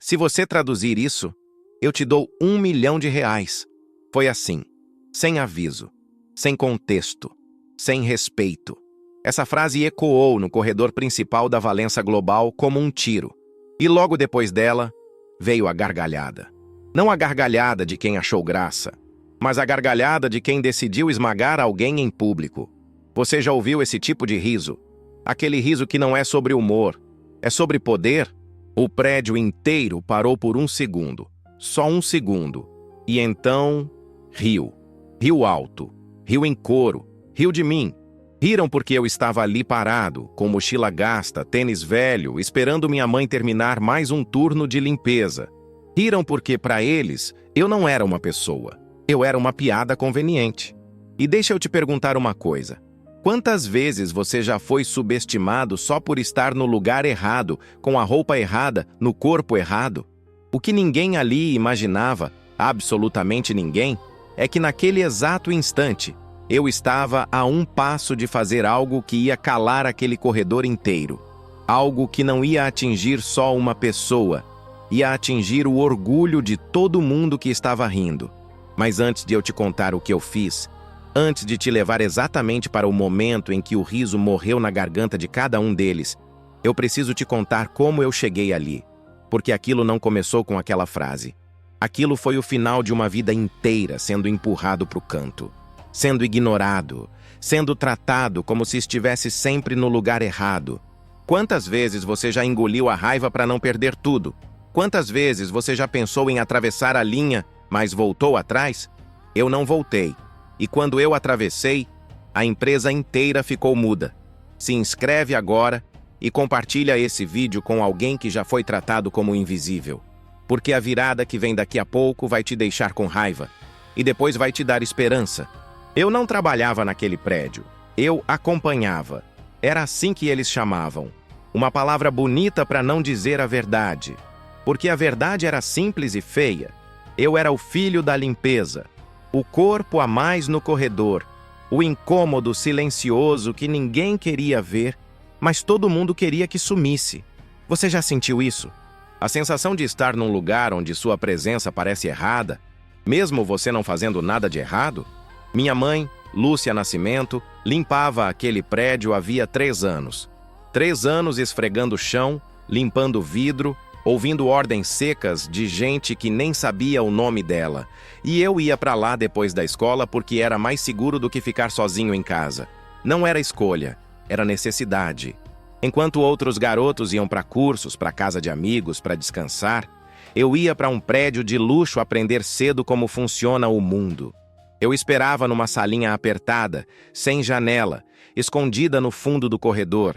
Se você traduzir isso, eu te dou R$ 1 milhão. Foi assim, sem aviso, sem contexto, sem respeito. Essa frase ecoou no corredor principal da Valença Global como um tiro. E logo depois dela, veio a gargalhada. Não a gargalhada de quem achou graça, mas a gargalhada de quem decidiu esmagar alguém em público. Você já ouviu esse tipo de riso? Aquele riso que não é sobre humor, é sobre poder? O prédio inteiro parou por um segundo, só um segundo. E então, riu. Riu alto, riu em coro, riu de mim. Riram porque eu estava ali parado, com mochila gasta, tênis velho, esperando minha mãe terminar mais um turno de limpeza. Riram porque, para eles, eu não era uma pessoa. Eu era uma piada conveniente. E deixa eu te perguntar uma coisa. Quantas vezes você já foi subestimado só por estar no lugar errado, com a roupa errada, no corpo errado? O que ninguém ali imaginava, absolutamente ninguém, é que naquele exato instante, eu estava a um passo de fazer algo que ia calar aquele corredor inteiro. Algo que não ia atingir só uma pessoa, ia atingir o orgulho de todo mundo que estava rindo. Mas antes de eu te contar o que eu fiz, antes de te levar exatamente para o momento em que o riso morreu na garganta de cada um deles, eu preciso te contar como eu cheguei ali. Porque aquilo não começou com aquela frase. Aquilo foi o final de uma vida inteira sendo empurrado para o canto, sendo ignorado, sendo tratado como se estivesse sempre no lugar errado. Quantas vezes você já engoliu a raiva para não perder tudo? Quantas vezes você já pensou em atravessar a linha, mas voltou atrás? Eu não voltei. E quando eu atravessei, a empresa inteira ficou muda. Se inscreve agora e compartilha esse vídeo com alguém que já foi tratado como invisível. Porque a virada que vem daqui a pouco vai te deixar com raiva e depois vai te dar esperança. Eu não trabalhava naquele prédio, eu acompanhava. Era assim que eles chamavam. Uma palavra bonita para não dizer a verdade. Porque a verdade era simples e feia. Eu era o filho da limpeza, o corpo a mais no corredor, o incômodo silencioso que ninguém queria ver, mas todo mundo queria que sumisse. Você já sentiu isso? A sensação de estar num lugar onde sua presença parece errada, mesmo você não fazendo nada de errado? Minha mãe, Lúcia Nascimento, limpava aquele prédio havia 3 anos. 3 anos esfregando o chão, limpando vidro, ouvindo ordens secas de gente que nem sabia o nome dela. E eu ia para lá depois da escola porque era mais seguro do que ficar sozinho em casa. Não era escolha, era necessidade. Enquanto outros garotos iam para cursos, para casa de amigos, para descansar, eu ia para um prédio de luxo aprender cedo como funciona o mundo. Eu esperava numa salinha apertada, sem janela, escondida no fundo do corredor.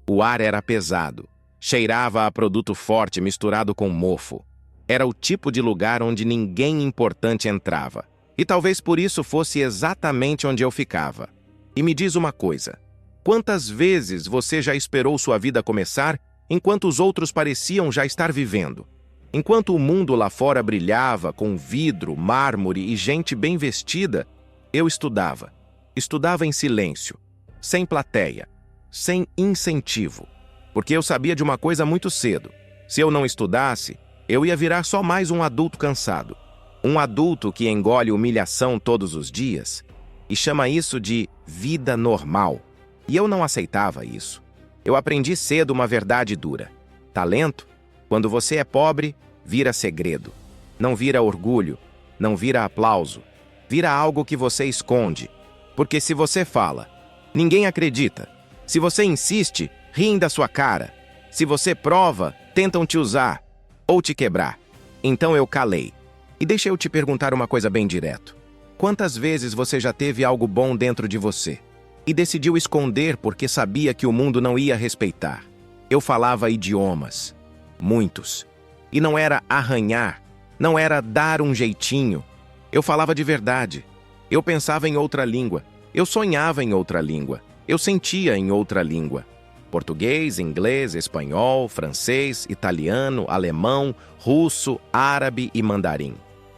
O ar era pesado. Cheirava a produto forte misturado com mofo. Era o tipo de lugar onde ninguém importante entrava. E talvez por isso fosse exatamente onde eu ficava. E me diz uma coisa. Quantas vezes você já esperou sua vida começar enquanto os outros pareciam já estar vivendo? Enquanto o mundo lá fora brilhava com vidro, mármore e gente bem vestida, eu estudava. Estudava em silêncio, sem plateia, sem incentivo. Porque eu sabia de uma coisa muito cedo. Se eu não estudasse, eu ia virar só mais um adulto cansado. Um adulto que engole humilhação todos os dias e chama isso de vida normal. E eu não aceitava isso. Eu aprendi cedo uma verdade dura. Talento, quando você é pobre, vira segredo. Não vira orgulho, não vira aplauso. Vira algo que você esconde. Porque se você fala, ninguém acredita. Se você insiste, riem da sua cara. Se você prova, tentam te usar ou te quebrar. Então eu calei. E deixa eu te perguntar uma coisa bem direto. Quantas vezes você já teve algo bom dentro de você e decidiu esconder porque sabia que o mundo não ia respeitar? Eu falava idiomas, muitos. E não era arranhar, não era dar um jeitinho. Eu falava de verdade. Eu pensava em outra língua. Eu sonhava em outra língua. Eu sentia em outra língua. Português, inglês, espanhol, francês, italiano, alemão, russo, árabe e mandarim.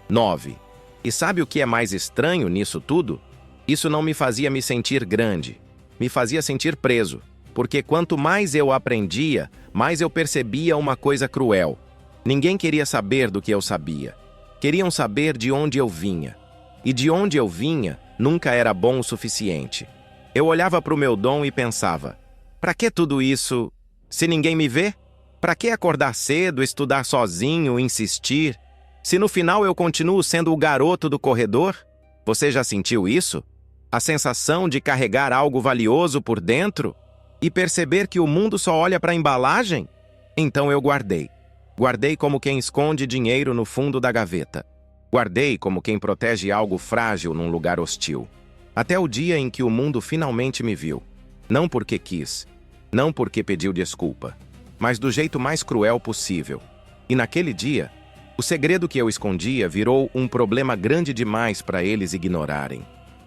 9. E sabe o que é mais estranho nisso tudo? Isso não me fazia me sentir grande. Me fazia sentir preso. Porque quanto mais eu aprendia, mais eu percebia uma coisa cruel. Ninguém queria saber do que eu sabia. Queriam saber de onde eu vinha. E de onde eu vinha nunca era bom o suficiente. Eu olhava para o meu dom e pensava: para que tudo isso se ninguém me vê? Para que acordar cedo, estudar sozinho, insistir, se no final eu continuo sendo o garoto do corredor? Você já sentiu isso? A sensação de carregar algo valioso por dentro e perceber que o mundo só olha para a embalagem? Então eu guardei. Guardei como quem esconde dinheiro no fundo da gaveta. Guardei como quem protege algo frágil num lugar hostil. Até o dia em que o mundo finalmente me viu. Não porque quis, não porque pediu desculpa, mas do jeito mais cruel possível. E naquele dia, o segredo que eu escondia virou um problema grande demais para eles ignorarem.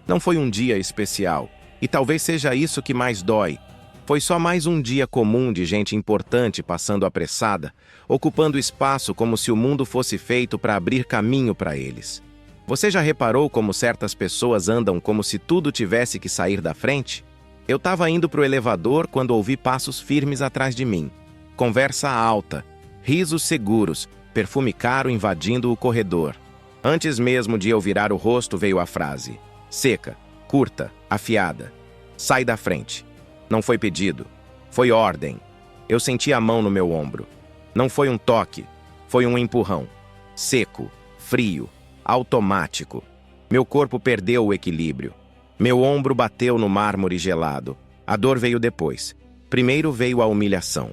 Não foi um dia especial, e talvez seja isso que mais dói. Foi só mais um dia comum de gente importante passando apressada, ocupando espaço como se o mundo fosse feito para abrir caminho para eles. Você já reparou como certas pessoas andam como se tudo tivesse que sair da frente? Eu estava indo para o elevador quando ouvi passos firmes atrás de mim. Conversa alta, risos seguros, perfume caro invadindo o corredor. Antes mesmo de eu virar o rosto veio a frase: seca, curta, afiada. Sai da frente. Não foi pedido. Foi ordem. Eu senti a mão no meu ombro. Não foi um toque. Foi um empurrão. Seco, frio, automático. Meu corpo perdeu o equilíbrio. Meu ombro bateu no mármore gelado. A dor veio depois. Primeiro veio a humilhação.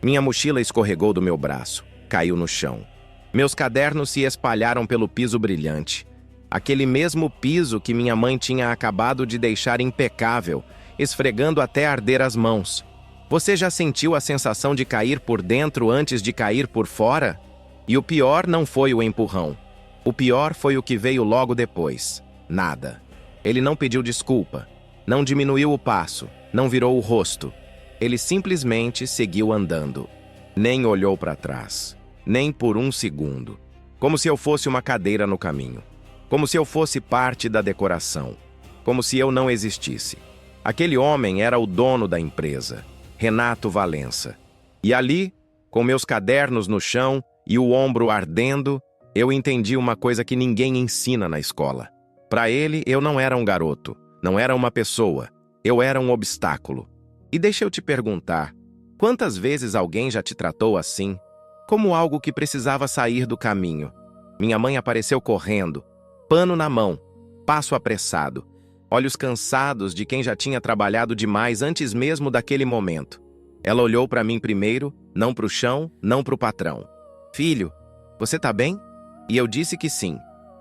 Minha mochila escorregou do meu braço. Caiu no chão. Meus cadernos se espalharam pelo piso brilhante. Aquele mesmo piso que minha mãe tinha acabado de deixar impecável, esfregando até arder as mãos. Você já sentiu a sensação de cair por dentro antes de cair por fora? E o pior não foi o empurrão. O pior foi o que veio logo depois. Nada. Ele não pediu desculpa, não diminuiu o passo, não virou o rosto. Ele simplesmente seguiu andando. Nem olhou para trás. Nem por um segundo. Como se eu fosse uma cadeira no caminho. Como se eu fosse parte da decoração. Como se eu não existisse. Aquele homem era o dono da empresa, Renato Valença. E ali, com meus cadernos no chão e o ombro ardendo, eu entendi uma coisa que ninguém ensina na escola. Para ele, eu não era um garoto, não era uma pessoa, eu era um obstáculo. E deixa eu te perguntar, quantas vezes alguém já te tratou assim? Como algo que precisava sair do caminho. Minha mãe apareceu correndo, pano na mão, passo apressado, olhos cansados de quem já tinha trabalhado demais antes mesmo daquele momento. Ela olhou para mim primeiro, não para o chão, não para o patrão. Filho, você tá bem? E eu disse que sim.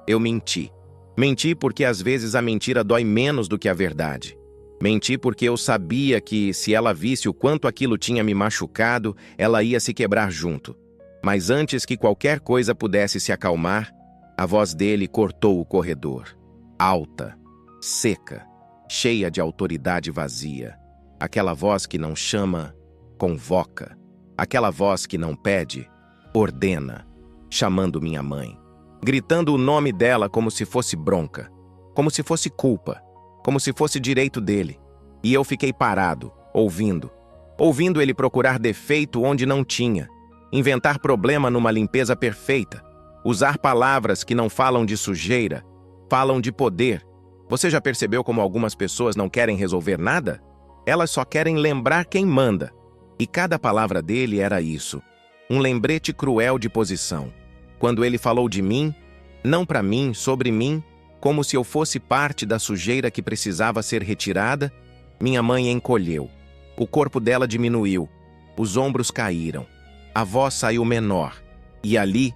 Eu menti. Menti porque às vezes a mentira dói menos do que a verdade. Menti porque eu sabia que, se ela visse o quanto aquilo tinha me machucado, ela ia se quebrar junto. Mas antes que qualquer coisa pudesse se acalmar, a voz dele cortou o corredor. Alta, seca, cheia de autoridade vazia. Aquela voz que não chama, convoca. Aquela voz que não pede, ordena. Chamando minha mãe. Gritando o nome dela como se fosse bronca. Como se fosse culpa. Como se fosse direito dele. E eu fiquei parado, ouvindo. Ouvindo ele procurar defeito onde não tinha. Inventar problema numa limpeza perfeita. Usar palavras que não falam de sujeira, falam de poder. Você já percebeu como algumas pessoas não querem resolver nada? Elas só querem lembrar quem manda. E cada palavra dele era isso. Um lembrete cruel de posição. Quando ele falou de mim, não para mim, sobre mim, como se eu fosse parte da sujeira que precisava ser retirada, minha mãe encolheu. O corpo dela diminuiu. Os ombros caíram. A voz saiu menor. E ali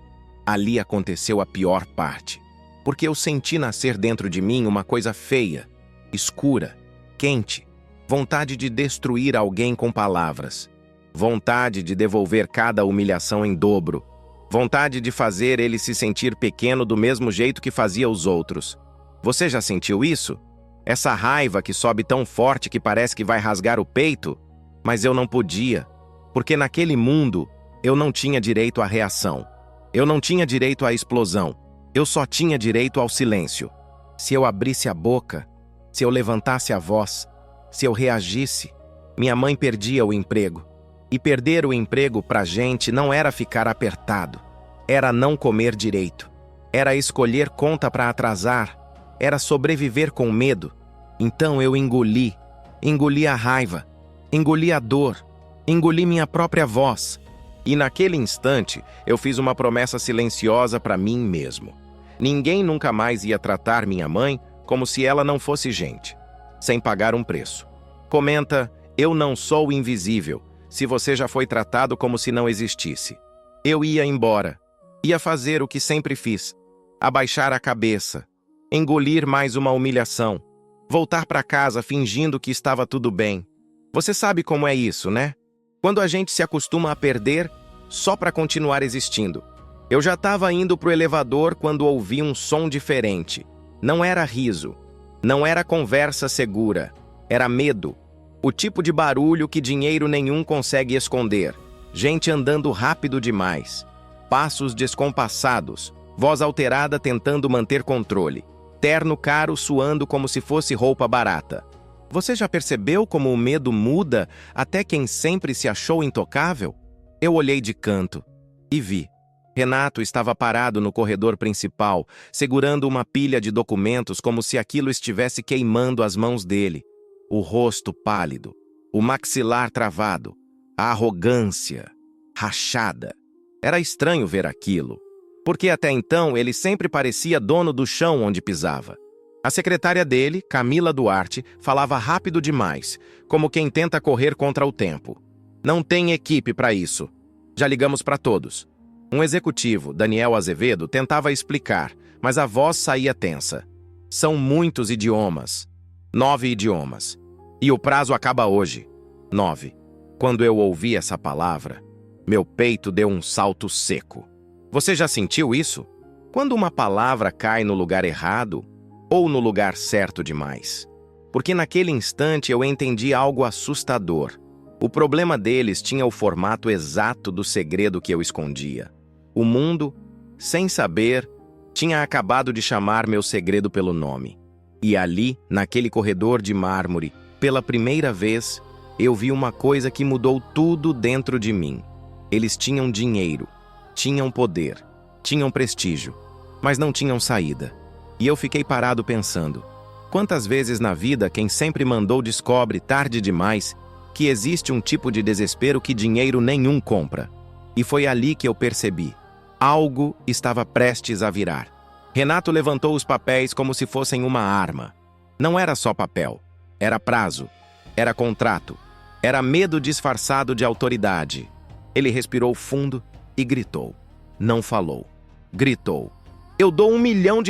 aconteceu a pior parte. Porque eu senti nascer dentro de mim uma coisa feia, escura, quente. Vontade de destruir alguém com palavras. Vontade de devolver cada humilhação em dobro. Vontade de fazer ele se sentir pequeno do mesmo jeito que fazia os outros. Você já sentiu isso? Essa raiva que sobe tão forte que parece que vai rasgar o peito? Mas eu não podia, porque naquele mundo eu não tinha direito à reação. Eu não tinha direito à explosão. Eu só tinha direito ao silêncio. Se eu abrisse a boca, se eu levantasse a voz, se eu reagisse, minha mãe perdia o emprego. E perder o emprego pra gente não era ficar apertado. Era não comer direito. Era escolher conta para atrasar. Era sobreviver com medo. Então eu engoli. Engoli a raiva. Engoli a dor. Engoli minha própria voz. E naquele instante, eu fiz uma promessa silenciosa para mim mesmo. Ninguém nunca mais ia tratar minha mãe como se ela não fosse gente, sem pagar um preço. Comenta, eu não sou invisível, se você já foi tratado como se não existisse. Eu ia embora. Ia fazer o que sempre fiz. Abaixar a cabeça. Engolir mais uma humilhação. Voltar para casa fingindo que estava tudo bem. Você sabe como é isso, né? Quando a gente se acostuma a perder só para continuar existindo. Eu já estava indo pro elevador quando ouvi um som diferente. Não era riso. Não era conversa segura. Era medo. O tipo de barulho que dinheiro nenhum consegue esconder. Gente andando rápido demais. Passos descompassados. Voz alterada tentando manter controle. Terno caro suando como se fosse roupa barata. Você já percebeu como o medo muda até quem sempre se achou intocável? Eu olhei de canto e vi. Renato estava parado no corredor principal, segurando uma pilha de documentos como se aquilo estivesse queimando as mãos dele. O rosto pálido, o maxilar travado, a arrogância rachada. Era estranho ver aquilo, porque até então ele sempre parecia dono do chão onde pisava. A secretária dele, Camila Duarte, falava rápido demais, como quem tenta correr contra o tempo. Não tem equipe para isso. Já ligamos para todos. Um executivo, Daniel Azevedo, tentava explicar, mas a voz saía tensa. São muitos idiomas. 9 idiomas. E o prazo acaba hoje. 9. Quando eu ouvi essa palavra, meu peito deu um salto seco. Você já sentiu isso? Quando uma palavra cai no lugar errado, ou no lugar certo demais? Porque naquele instante eu entendi algo assustador. O problema deles tinha o formato exato do segredo que eu escondia. O mundo, sem saber, tinha acabado de chamar meu segredo pelo nome. E ali, naquele corredor de mármore, pela primeira vez, eu vi uma coisa que mudou tudo dentro de mim. Eles tinham dinheiro, tinham poder, tinham prestígio, mas não tinham saída. E eu fiquei parado pensando, quantas vezes na vida quem sempre mandou descobre, tarde demais, que existe um tipo de desespero que dinheiro nenhum compra. E foi ali que eu percebi. Algo estava prestes a virar. Renato levantou os papéis como se fossem uma arma. Não era só papel. Era prazo. Era contrato. Era medo disfarçado de autoridade. Ele respirou fundo e gritou. Não falou. Gritou. Eu dou R$1 milhão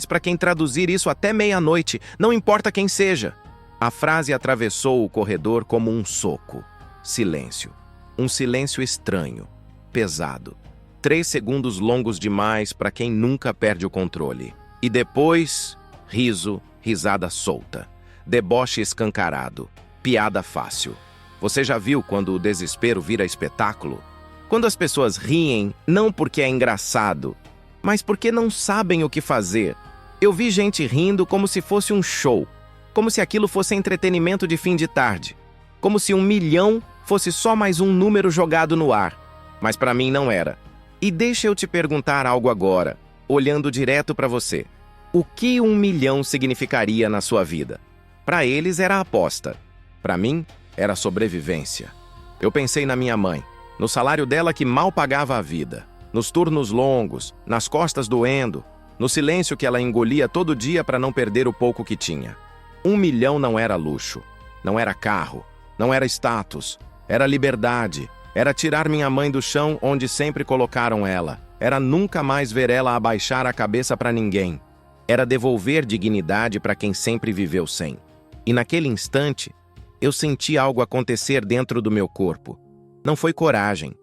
para quem traduzir isso até meia-noite, não importa quem seja. A frase atravessou o corredor como um soco. Silêncio. Um silêncio estranho, pesado. 3 segundos longos demais para quem nunca perde o controle. E depois, riso, risada solta. Deboche escancarado. Piada fácil. Você já viu quando o desespero vira espetáculo? Quando as pessoas riem, não porque é engraçado, mas porque não sabem o que fazer. Eu vi gente rindo como se fosse um show, como se aquilo fosse entretenimento de fim de tarde, como se 1 milhão fosse só mais um número jogado no ar. Mas para mim não era. E deixa eu te perguntar algo agora, olhando direto para você. O que 1 milhão significaria na sua vida? Para eles era aposta. Para mim, era sobrevivência. Eu pensei na minha mãe, no salário dela que mal pagava a vida. Nos turnos longos, nas costas doendo, no silêncio que ela engolia todo dia para não perder o pouco que tinha. 1 milhão não era luxo, não era carro, não era status, era liberdade, era tirar minha mãe do chão onde sempre colocaram ela, era nunca mais ver ela abaixar a cabeça para ninguém, era devolver dignidade para quem sempre viveu sem. E naquele instante, eu senti algo acontecer dentro do meu corpo. Não foi coragem,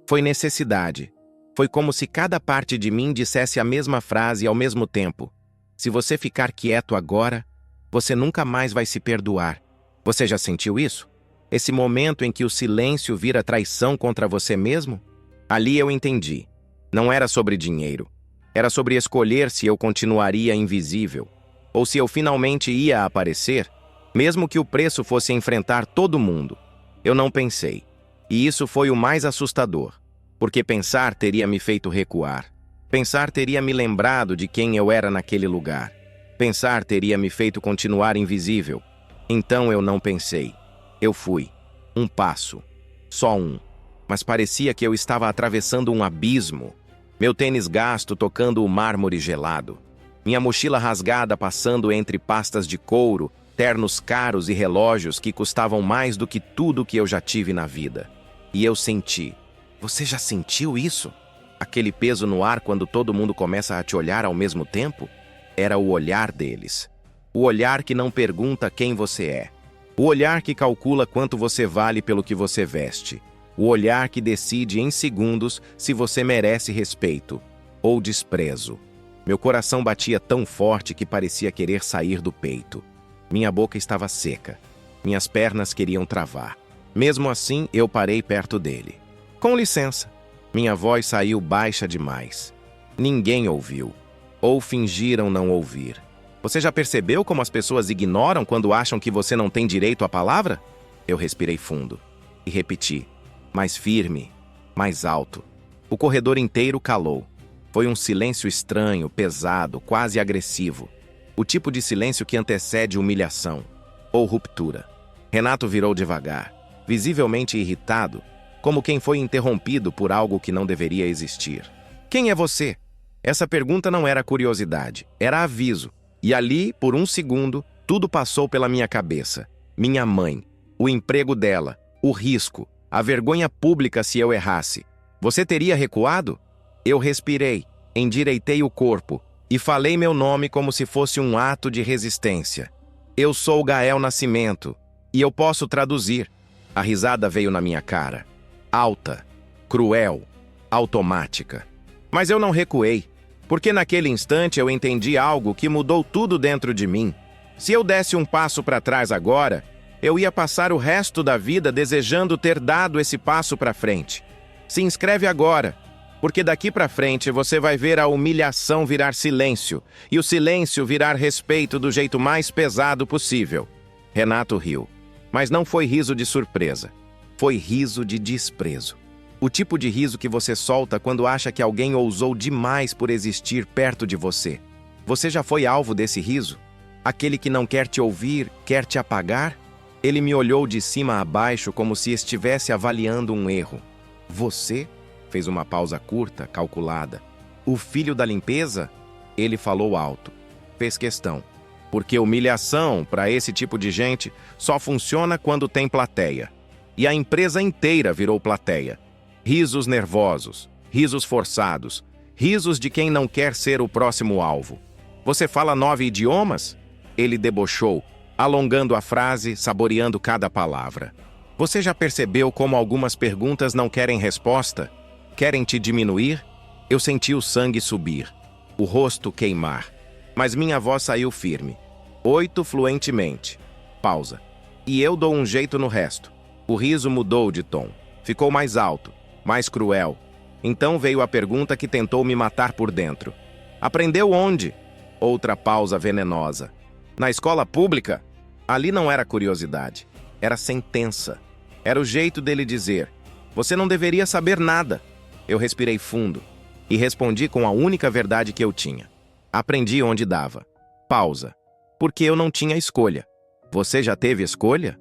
foi necessidade. Foi como se cada parte de mim dissesse a mesma frase ao mesmo tempo. Se você ficar quieto agora, você nunca mais vai se perdoar. Você já sentiu isso? Esse momento em que o silêncio vira traição contra você mesmo? Ali eu entendi. Não era sobre dinheiro. Era sobre escolher se eu continuaria invisível, ou se eu finalmente ia aparecer, mesmo que o preço fosse enfrentar todo mundo. Eu não pensei. E isso foi o mais assustador. Porque pensar teria me feito recuar. Pensar teria me lembrado de quem eu era naquele lugar. Pensar teria me feito continuar invisível. Então eu não pensei. Eu fui. Um passo. Só um. Mas parecia que eu estava atravessando um abismo. Meu tênis gasto tocando o mármore gelado. Minha mochila rasgada passando entre pastas de couro, ternos caros e relógios que custavam mais do que tudo que eu já tive na vida. E eu senti. Você já sentiu isso? Aquele peso no ar quando todo mundo começa a te olhar ao mesmo tempo? Era o olhar deles. O olhar que não pergunta quem você é. O olhar que calcula quanto você vale pelo que você veste. O olhar que decide em segundos se você merece respeito ou desprezo. Meu coração batia tão forte que parecia querer sair do peito. Minha boca estava seca. Minhas pernas queriam travar. Mesmo assim, eu parei perto dele. Com licença. Minha voz saiu baixa demais. Ninguém ouviu. Ou fingiram não ouvir. Você já percebeu como as pessoas ignoram quando acham que você não tem direito à palavra? Eu respirei fundo e repeti, mais firme, mais alto. O corredor inteiro calou. Foi um silêncio estranho, pesado, quase agressivo. O tipo de silêncio que antecede humilhação ou ruptura. Renato virou devagar, visivelmente irritado, como quem foi interrompido por algo que não deveria existir. Quem é você? Essa pergunta não era curiosidade, era aviso. E ali, por um segundo, tudo passou pela minha cabeça. Minha mãe, o emprego dela, o risco, a vergonha pública se eu errasse. Você teria recuado? Eu respirei, endireitei o corpo e falei meu nome como se fosse um ato de resistência. Eu sou Gael Nascimento e eu posso traduzir. A risada veio na minha cara. Alta, cruel, automática. Mas eu não recuei, porque naquele instante eu entendi algo que mudou tudo dentro de mim. Se eu desse um passo para trás agora, eu ia passar o resto da vida desejando ter dado esse passo para frente. Se inscreve agora, porque daqui para frente você vai ver a humilhação virar silêncio e o silêncio virar respeito do jeito mais pesado possível. Renato riu, mas não foi riso de surpresa. Foi riso de desprezo. O tipo de riso que você solta quando acha que alguém ousou demais por existir perto de você. Você já foi alvo desse riso? Aquele que não quer te ouvir, quer te apagar? Ele me olhou de cima a baixo como se estivesse avaliando um erro. Você? Fez uma pausa curta, calculada. O filho da limpeza? Ele falou alto. Fez questão. Porque humilhação, para esse tipo de gente, só funciona quando tem plateia. E a empresa inteira virou plateia. Risos nervosos, risos forçados, risos de quem não quer ser o próximo alvo. Você fala 9 idiomas? Ele debochou, alongando a frase, saboreando cada palavra. Você já percebeu como algumas perguntas não querem resposta? Querem te diminuir? Eu senti o sangue subir, o rosto queimar. Mas minha voz saiu firme. 8 fluentemente. Pausa. E eu dou um jeito no resto. O riso mudou de tom. Ficou mais alto, mais cruel. Então veio a pergunta que tentou me matar por dentro. Aprendeu onde? Outra pausa venenosa. Na escola pública? Ali não era curiosidade. Era sentença. Era o jeito dele dizer: você não deveria saber nada. Eu respirei fundo e respondi com a única verdade que eu tinha. Aprendi onde dava. Pausa. Porque eu não tinha escolha. Você já teve escolha?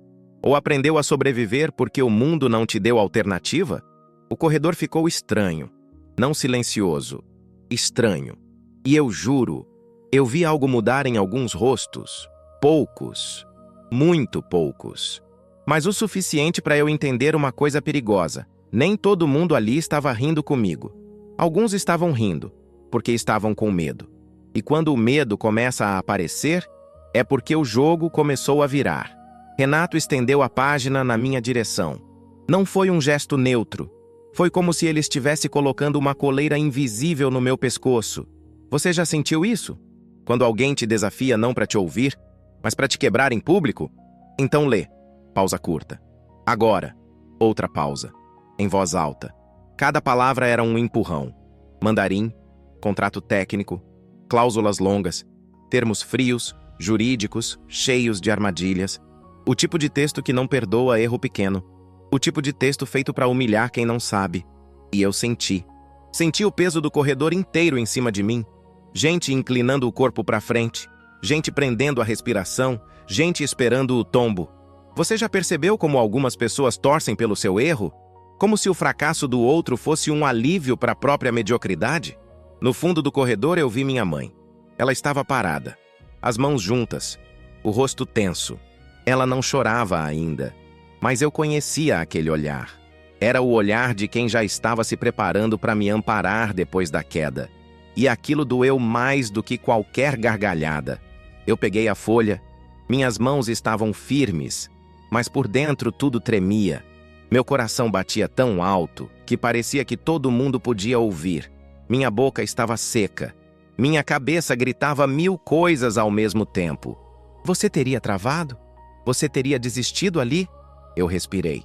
Ou aprendeu a sobreviver porque o mundo não te deu alternativa? O corredor ficou estranho. Não silencioso. Estranho. E eu juro, eu vi algo mudar em alguns rostos. Poucos. Muito poucos. Mas o suficiente para eu entender uma coisa perigosa. Nem todo mundo ali estava rindo comigo. Alguns estavam rindo, porque estavam com medo. E quando o medo começa a aparecer, é porque o jogo começou a virar. Renato estendeu a página na minha direção. Não foi um gesto neutro. Foi como se ele estivesse colocando uma coleira invisível no meu pescoço. Você já sentiu isso? Quando alguém te desafia não para te ouvir, mas para te quebrar em público? Então lê. Pausa curta. Agora. Outra pausa. Em voz alta. Cada palavra era um empurrão. Mandarim, contrato técnico, cláusulas longas, termos frios, jurídicos, cheios de armadilhas. O tipo de texto que não perdoa erro pequeno. O tipo de texto feito para humilhar quem não sabe. E eu senti. Senti o peso do corredor inteiro em cima de mim. Gente inclinando o corpo para frente, gente prendendo a respiração, gente esperando o tombo. Você já percebeu como algumas pessoas torcem pelo seu erro? Como se o fracasso do outro fosse um alívio para a própria mediocridade? No fundo do corredor eu vi minha mãe. Ela estava parada, as mãos juntas, o rosto tenso. Ela não chorava ainda, mas eu conhecia aquele olhar. Era o olhar de quem já estava se preparando para me amparar depois da queda. E aquilo doeu mais do que qualquer gargalhada. Eu peguei a folha, minhas mãos estavam firmes, mas por dentro tudo tremia. Meu coração batia tão alto que parecia que todo mundo podia ouvir. Minha boca estava seca. Minha cabeça gritava 1000 coisas ao mesmo tempo. Você teria travado? Você teria desistido ali? Eu respirei.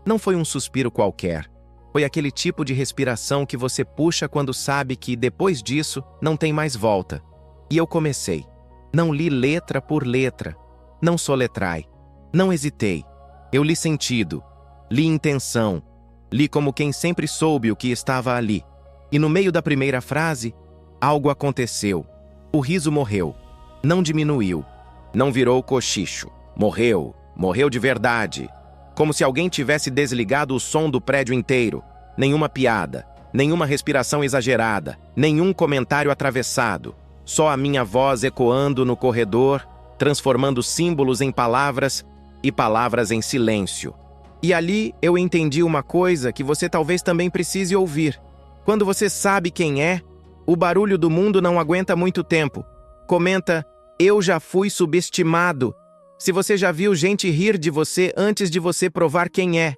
Não foi um suspiro qualquer. Foi aquele tipo de respiração que você puxa quando sabe que, depois disso, não tem mais volta. E eu comecei. Não li letra por letra. Não soletrai. Não hesitei. Eu li sentido. Li intenção. Li como quem sempre soube o que estava ali. E no meio da primeira frase, algo aconteceu. O riso morreu. Não diminuiu. Não virou cochicho. Morreu. Morreu de verdade. Como se alguém tivesse desligado o som do prédio inteiro. Nenhuma piada, nenhuma respiração exagerada, nenhum comentário atravessado. Só a minha voz ecoando no corredor, transformando símbolos em palavras e palavras em silêncio. E ali eu entendi uma coisa que você talvez também precise ouvir. Quando você sabe quem é, o barulho do mundo não aguenta muito tempo. Comenta, eu já fui subestimado. Se você já viu gente rir de você antes de você provar quem é.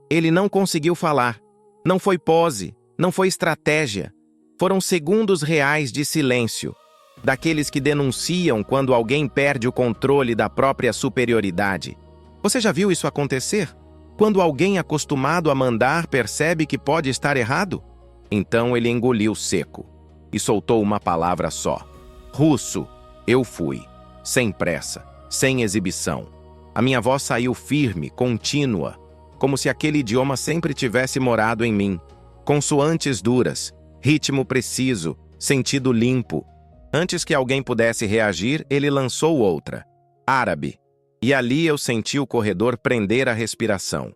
Ele não conseguiu falar. Não foi pose, não foi estratégia. Foram segundos reais de silêncio. Daqueles que denunciam quando alguém perde o controle da própria superioridade. Você já viu isso acontecer? Quando alguém acostumado a mandar percebe que pode estar errado? Então ele engoliu seco e soltou uma palavra só. Russo, eu fui. Sem pressa. Sem exibição. A minha voz saiu firme, contínua, como se aquele idioma sempre tivesse morado em mim. Consoantes duras, ritmo preciso, sentido limpo. Antes que alguém pudesse reagir, ele lançou outra. Árabe. E ali eu senti o corredor prender a respiração.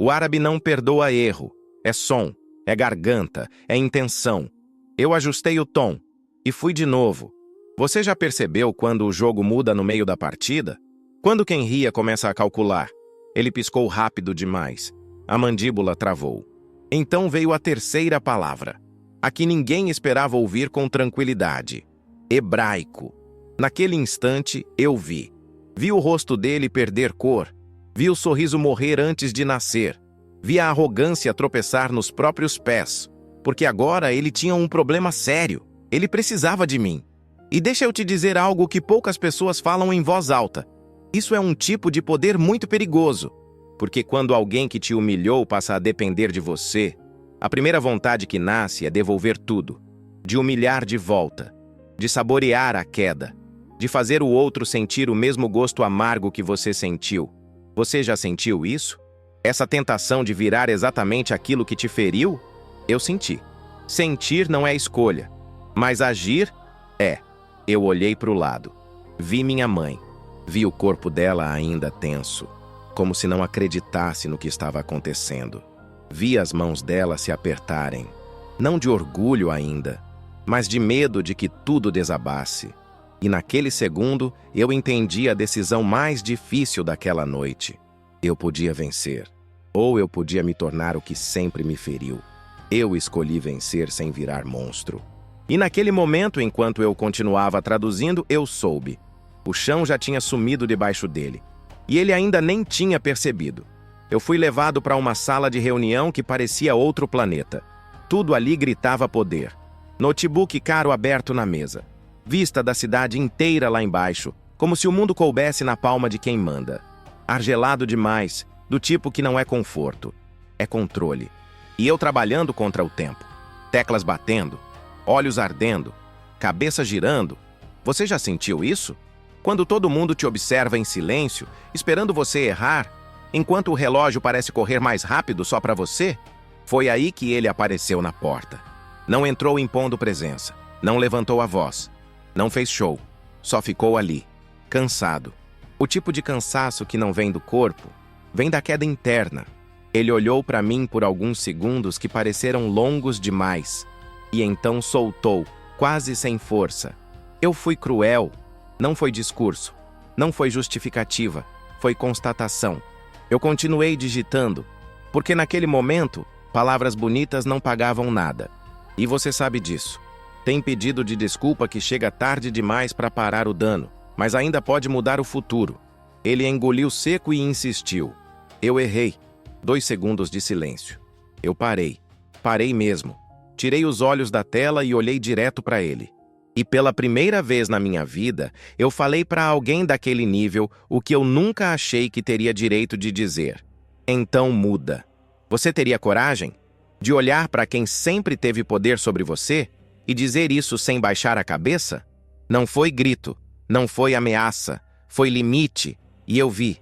O árabe não perdoa erro. É som, é garganta, é intenção. Eu ajustei o tom e fui de novo. Você já percebeu quando o jogo muda no meio da partida? Quando quem ria começa a calcular. Ele piscou rápido demais. A mandíbula travou. Então veio a terceira palavra. A que ninguém esperava ouvir com tranquilidade. Hebraico. Naquele instante, eu vi. Vi o rosto dele perder cor. Vi o sorriso morrer antes de nascer. Vi a arrogância tropeçar nos próprios pés. Porque agora ele tinha um problema sério. Ele precisava de mim. E deixa eu te dizer algo que poucas pessoas falam em voz alta. Isso é um tipo de poder muito perigoso. Porque quando alguém que te humilhou passa a depender de você, a primeira vontade que nasce é devolver tudo. De humilhar de volta. De saborear a queda. De fazer o outro sentir o mesmo gosto amargo que você sentiu. Você já sentiu isso? Essa tentação de virar exatamente aquilo que te feriu? Eu senti. Sentir não é escolha. Mas agir é. Eu olhei para o lado. Vi minha mãe. Vi o corpo dela ainda tenso, como se não acreditasse no que estava acontecendo. Vi as mãos dela se apertarem, não de orgulho ainda, mas de medo de que tudo desabasse. E naquele segundo, eu entendi a decisão mais difícil daquela noite. Eu podia vencer, ou eu podia me tornar o que sempre me feriu. Eu escolhi vencer sem virar monstro. E naquele momento, enquanto eu continuava traduzindo, eu soube. O chão já tinha sumido debaixo dele. E ele ainda nem tinha percebido. Eu fui levado para uma sala de reunião que parecia outro planeta. Tudo ali gritava poder. Notebook caro aberto na mesa. Vista da cidade inteira lá embaixo, como se o mundo coubesse na palma de quem manda. Ar gelado demais, do tipo que não é conforto. É controle. E eu trabalhando contra o tempo. Teclas batendo. Olhos ardendo, cabeça girando. Você já sentiu isso? Quando todo mundo te observa em silêncio, esperando você errar, enquanto o relógio parece correr mais rápido só para você? Foi aí que ele apareceu na porta. Não entrou impondo presença. Não levantou a voz. Não fez show. Só ficou ali, cansado. O tipo de cansaço que não vem do corpo, vem da queda interna. Ele olhou para mim por alguns segundos que pareceram longos demais. E então soltou, quase sem força. Eu fui cruel. Não foi discurso. Não foi justificativa. Foi constatação. Eu continuei digitando, porque naquele momento, palavras bonitas não pagavam nada. E você sabe disso. Tem pedido de desculpa que chega tarde demais para parar o dano, mas ainda pode mudar o futuro. Ele engoliu seco e insistiu. Eu errei. 2 segundos de silêncio. Eu parei. Parei mesmo. Tirei os olhos da tela e olhei direto para ele. E pela primeira vez na minha vida, eu falei para alguém daquele nível o que eu nunca achei que teria direito de dizer. Então muda. Você teria coragem de olhar para quem sempre teve poder sobre você e dizer isso sem baixar a cabeça? Não foi grito, não foi ameaça, foi limite. E eu vi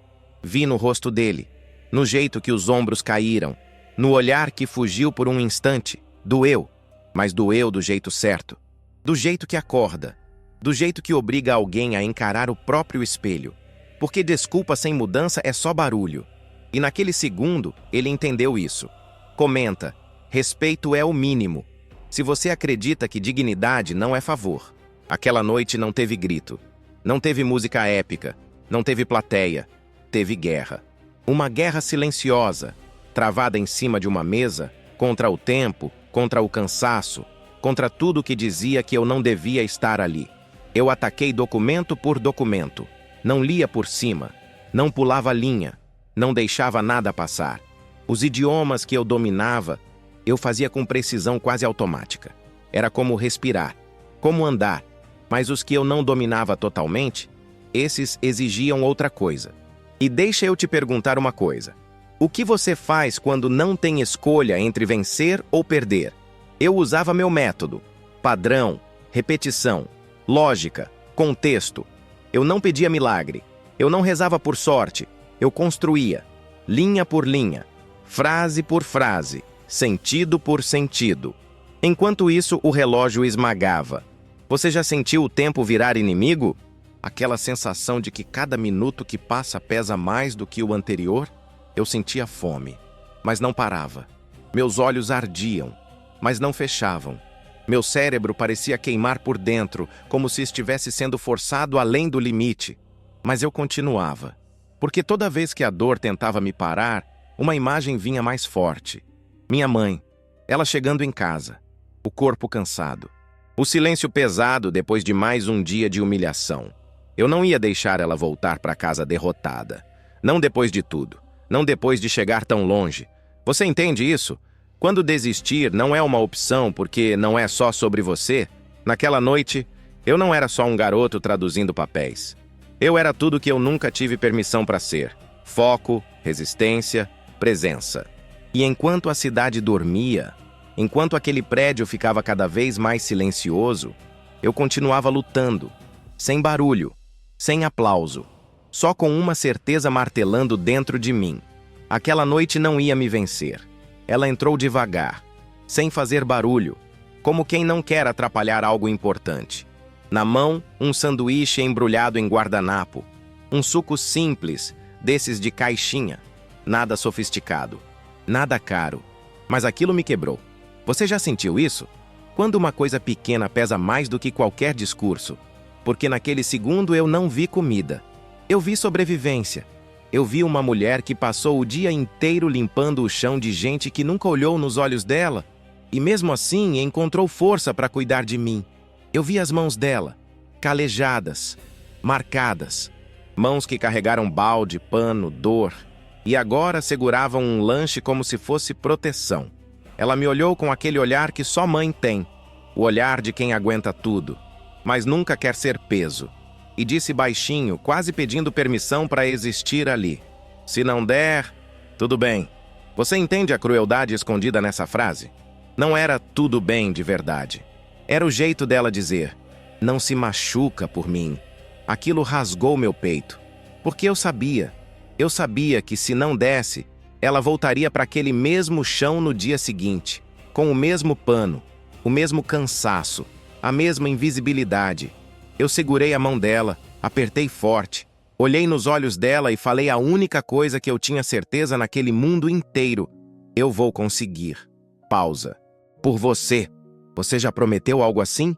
no rosto dele, no jeito que os ombros caíram, no olhar que fugiu por um instante. Doeu, mas doeu do jeito certo. Do jeito que acorda, do jeito que obriga alguém a encarar o próprio espelho. Porque desculpa sem mudança é só barulho. E naquele segundo, ele entendeu isso. Comenta, respeito é o mínimo. Se você acredita que dignidade não é favor. Aquela noite não teve grito, não teve música épica, não teve plateia, teve guerra. Uma guerra silenciosa, travada em cima de uma mesa, contra o tempo, contra o cansaço, contra tudo que dizia que eu não devia estar ali. Eu ataquei documento por documento. Não lia por cima. Não pulava linha. Não deixava nada passar. Os idiomas que eu dominava, eu fazia com precisão quase automática. Era como respirar, como andar. Mas os que eu não dominava totalmente, esses exigiam outra coisa. E deixa eu te perguntar uma coisa. O que você faz quando não tem escolha entre vencer ou perder? Eu usava meu método, padrão, repetição, lógica, contexto. Eu não pedia milagre, eu não rezava por sorte, eu construía, linha por linha, frase por frase, sentido por sentido. Enquanto isso, o relógio esmagava. Você já sentiu o tempo virar inimigo? Aquela sensação de que cada minuto que passa pesa mais do que o anterior? Eu sentia fome, mas não parava. Meus olhos ardiam, mas não fechavam. Meu cérebro parecia queimar por dentro, como se estivesse sendo forçado além do limite. Mas eu continuava, porque toda vez que a dor tentava me parar, uma imagem vinha mais forte. Minha mãe, ela chegando em casa, o corpo cansado. O silêncio pesado depois de mais um dia de humilhação. Eu não ia deixar ela voltar para casa derrotada. Não depois de tudo. Não depois de chegar tão longe. Você entende isso? Quando desistir não é uma opção porque não é só sobre você, naquela noite, eu não era só um garoto traduzindo papéis. Eu era tudo que eu nunca tive permissão para ser. Foco, resistência, presença. E enquanto a cidade dormia, enquanto aquele prédio ficava cada vez mais silencioso, eu continuava lutando, sem barulho, sem aplauso, só com uma certeza martelando dentro de mim. Aquela noite não ia me vencer. Ela entrou devagar, sem fazer barulho, como quem não quer atrapalhar algo importante. Na mão, um sanduíche embrulhado em guardanapo. Um suco simples, desses de caixinha. Nada sofisticado, nada caro. Mas aquilo me quebrou. Você já sentiu isso? Quando uma coisa pequena pesa mais do que qualquer discurso. Porque naquele segundo eu não vi comida. Eu vi sobrevivência. Eu vi uma mulher que passou o dia inteiro limpando o chão de gente que nunca olhou nos olhos dela e mesmo assim encontrou força para cuidar de mim. Eu vi as mãos dela, calejadas, marcadas, mãos que carregaram balde, pano, dor e agora seguravam um lanche como se fosse proteção. Ela me olhou com aquele olhar que só mãe tem, o olhar de quem aguenta tudo, mas nunca quer ser peso. E disse baixinho, quase pedindo permissão para existir ali. Se não der, tudo bem. Você entende a crueldade escondida nessa frase? Não era tudo bem de verdade. Era o jeito dela dizer, não se machuca por mim. Aquilo rasgou meu peito. Porque eu sabia que se não desse, ela voltaria para aquele mesmo chão no dia seguinte, com o mesmo pano, o mesmo cansaço, a mesma invisibilidade. Eu segurei a mão dela, apertei forte, olhei nos olhos dela e falei a única coisa que eu tinha certeza naquele mundo inteiro: eu vou conseguir. Pausa. Por você. Você já prometeu algo assim?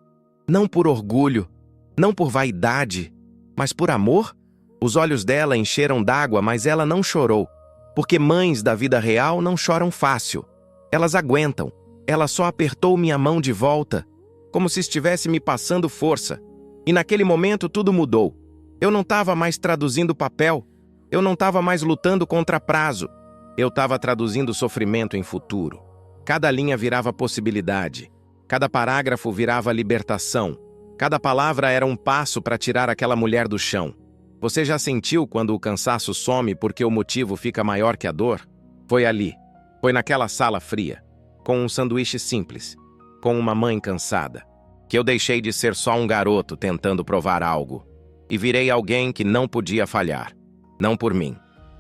Não por orgulho, não por vaidade, mas por amor? Os olhos dela encheram d'água, mas ela não chorou, porque mães da vida real não choram fácil. Elas aguentam. Ela só apertou minha mão de volta, como se estivesse me passando força. E naquele momento tudo mudou. Eu não estava mais traduzindo papel. Eu não estava mais lutando contra prazo. Eu estava traduzindo sofrimento em futuro. Cada linha virava possibilidade. Cada parágrafo virava libertação. Cada palavra era um passo para tirar aquela mulher do chão. Você já sentiu quando o cansaço some porque o motivo fica maior que a dor? Foi ali. Foi naquela sala fria, com um sanduíche simples, com uma mãe cansada, que eu deixei de ser só um garoto tentando provar algo e virei alguém que não podia falhar. Não por mim,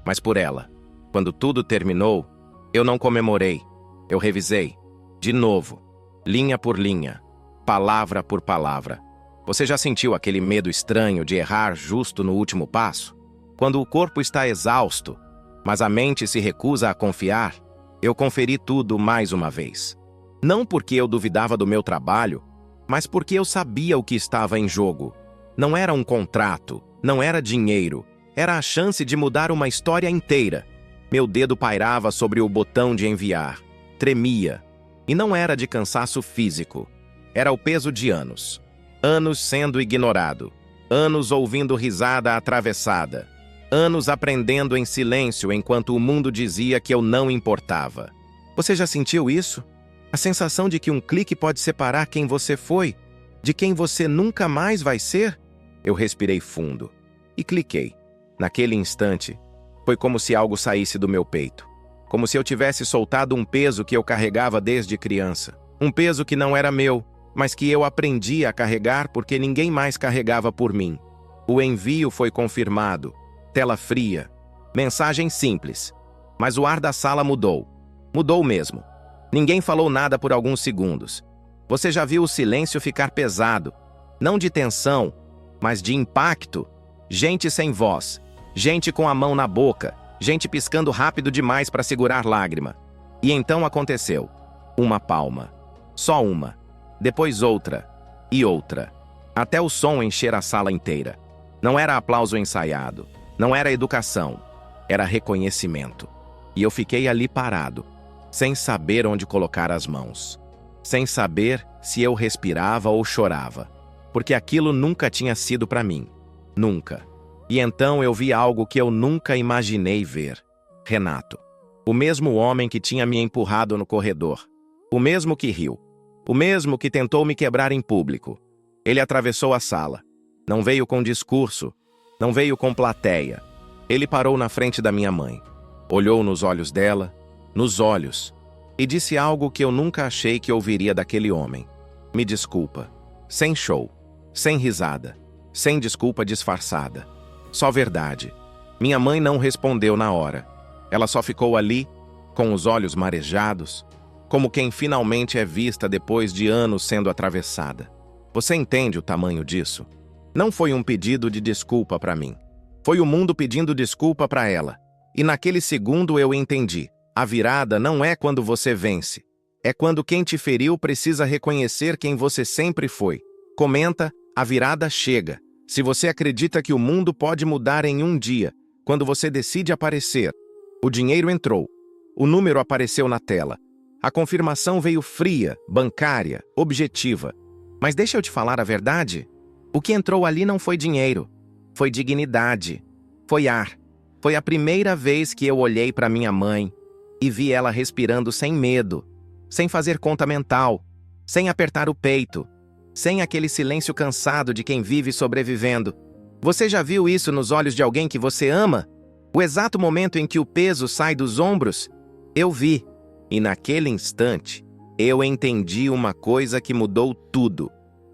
mas por ela. Quando tudo terminou, eu não comemorei. Eu revisei. De novo. Linha por linha. Palavra por palavra. Você já sentiu aquele medo estranho de errar justo no último passo? Quando o corpo está exausto, mas a mente se recusa a confiar? Eu conferi tudo mais uma vez. Não porque eu duvidava do meu trabalho, mas porque eu sabia o que estava em jogo. Não era um contrato, não era dinheiro, era a chance de mudar uma história inteira. Meu dedo pairava sobre o botão de enviar. Tremia. E não era de cansaço físico. Era o peso de anos. Anos sendo ignorado. Anos ouvindo risada atravessada. Anos aprendendo em silêncio enquanto o mundo dizia que eu não importava. Você já sentiu isso? A sensação de que um clique pode separar quem você foi, de quem você nunca mais vai ser? Eu respirei fundo e cliquei. Naquele instante, foi como se algo saísse do meu peito. Como se eu tivesse soltado um peso que eu carregava desde criança. Um peso que não era meu, mas que eu aprendi a carregar porque ninguém mais carregava por mim. O envio foi confirmado. Tela fria. Mensagem simples. Mas o ar da sala mudou. Mudou mesmo. Ninguém falou nada por alguns segundos. Você já viu o silêncio ficar pesado. Não de tensão, mas de impacto. Gente sem voz. Gente com a mão na boca. Gente piscando rápido demais para segurar lágrima. E então aconteceu. Uma palma. Só uma. Depois outra. E outra. Até o som encher a sala inteira. Não era aplauso ensaiado. Não era educação, era reconhecimento. E eu fiquei ali parado, sem saber onde colocar as mãos. Sem saber se eu respirava ou chorava. Porque aquilo nunca tinha sido para mim. Nunca. E então eu vi algo que eu nunca imaginei ver. Renato. O mesmo homem que tinha me empurrado no corredor. O mesmo que riu. O mesmo que tentou me quebrar em público. Ele atravessou a sala. Não veio com discurso. Não veio com plateia. Ele parou na frente da minha mãe. Olhou nos olhos dela, nos olhos, e disse algo que eu nunca achei que ouviria daquele homem. Me desculpa. Sem show, sem risada, sem desculpa disfarçada. Só verdade. Minha mãe não respondeu na hora. Ela só ficou ali, com os olhos marejados, como quem finalmente é vista depois de anos sendo atravessada. Você entende o tamanho disso? Não foi um pedido de desculpa para mim. Foi o mundo pedindo desculpa para ela. E naquele segundo eu entendi. A virada não é quando você vence. É quando quem te feriu precisa reconhecer quem você sempre foi. Comenta, a virada chega. Se você acredita que o mundo pode mudar em um dia, quando você decide aparecer. O dinheiro entrou. O número apareceu na tela. A confirmação veio fria, bancária, objetiva. Mas deixa eu te falar a verdade. O que entrou ali não foi dinheiro, foi dignidade, foi ar. Foi a primeira vez que eu olhei para minha mãe e vi ela respirando sem medo, sem fazer conta mental, sem apertar o peito, sem aquele silêncio cansado de quem vive sobrevivendo. Você já viu isso nos olhos de alguém que você ama? O exato momento em que o peso sai dos ombros? Eu vi, e naquele instante, eu entendi uma coisa que mudou tudo.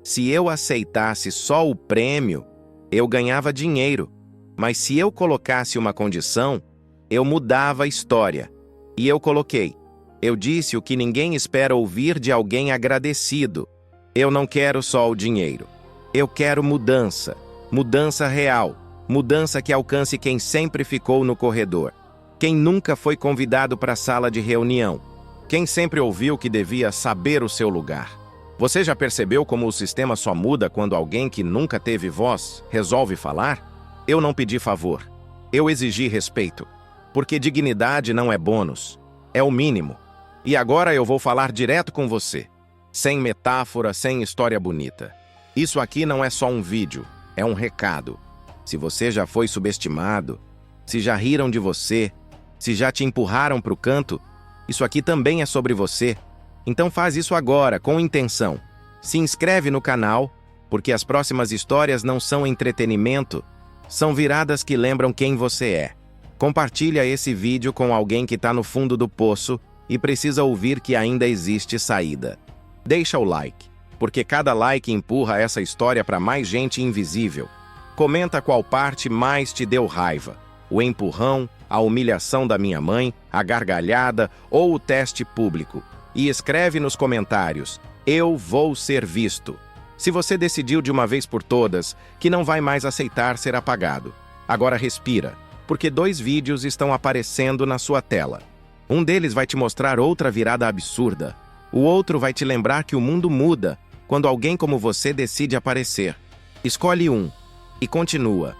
Se eu aceitasse só o prêmio, eu ganhava dinheiro. Mas se eu colocasse uma condição, eu mudava a história. E eu coloquei. Eu disse o que ninguém espera ouvir de alguém agradecido. Eu não quero só o dinheiro. Eu quero mudança. Mudança real. Mudança que alcance quem sempre ficou no corredor. Quem nunca foi convidado para a sala de reunião. Quem sempre ouviu que devia saber o seu lugar. Você já percebeu como o sistema só muda quando alguém que nunca teve voz resolve falar? Eu não pedi favor. Eu exigi respeito. Porque dignidade não é bônus. É o mínimo. E agora eu vou falar direto com você. Sem metáfora, sem história bonita. Isso aqui não é só um vídeo, é um recado. Se você já foi subestimado, se já riram de você, se já te empurraram para o canto, isso aqui também é sobre você. Então faz isso agora, com intenção. Se inscreve no canal, porque as próximas histórias não são entretenimento, são viradas que lembram quem você é. Compartilha esse vídeo com alguém que está no fundo do poço e precisa ouvir que ainda existe saída. Deixa o like, porque cada like empurra essa história para mais gente invisível. Comenta qual parte mais te deu raiva. O empurrão, a humilhação da minha mãe, a gargalhada ou o teste público. E escreve nos comentários, eu vou ser visto. Se você decidiu de uma vez por todas que não vai mais aceitar ser apagado, agora respira, porque 2 vídeos estão aparecendo na sua tela. Um deles vai te mostrar outra virada absurda. O outro vai te lembrar que o mundo muda quando alguém como você decide aparecer. Escolhe um e continua.